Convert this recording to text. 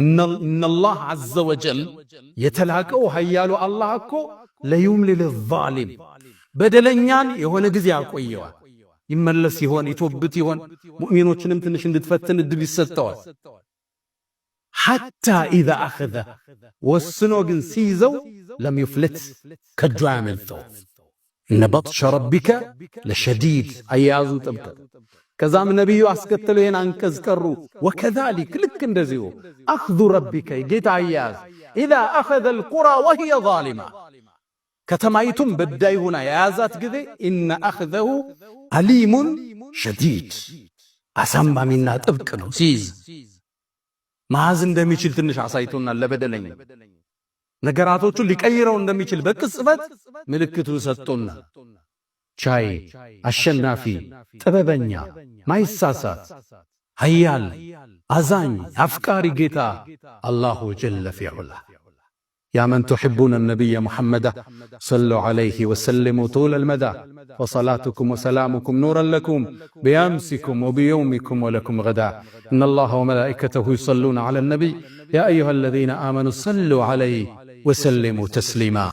ኢነላህ ዐዘ ወጀል የተላቀው ኃያሉ አላህ እኮ ለዩምሊል ዛሊም በደለኛን የሆነ ጊዜ ያቆየዋል። ይመለስ ይሆን ይቶብት ይሆን ሙእሚኖችንም ትንሽ እንድትፈትን እድል ይሰጠዋል። ሐታ ኢዛ አኸዘ ወስኖ ግን ሲይዘው ለም ዩፍልት ከእጁ አያመልጠው። እነ በጥሸ ረቢከ ለሸዲድ አያያዙ ጥብቅ። ከዛም ነቢዩ አስከተለው ይህን አንቀጽ ቀሩ። ወከዛሊክ ልክ እንደዚሁ አኽዙ ረቢከ ጌታ አያያዝ ኢዛ አኸዘ አልቁራ ወሂየ ዛሊማ ከተማይቱም በዳይ ሆና የያዛት ጊዜ ኢነ አኽዘሁ አሊሙን ሸዲድ አሳማሚና ጥብቅ ነው። ሲይዝ መያዝ እንደሚችል ትንሽ አሳይቶናል። ለበደለኛ ነገራቶቹን ሊቀይረው እንደሚችል በቅጽበት ምልክቱ ሰጥቶናል። ቻይ፣ አሸናፊ፣ ጥበበኛ፣ ማይሳሳት፣ ኃያል፣ አዛኝ፣ አፍቃሪ ጌታ አላሁ ጀለ ፊዑላ። يا من تحبون النبي محمد صلوا عليه وسلموا طول المدى وصلاتكم وسلامكم نورا لكم بأمسكم وبيومكم ولكم غدا. إن الله وملائكته يصلون على النبي يا أيها الذين آمنوا صلوا عليه وسلموا تسليما.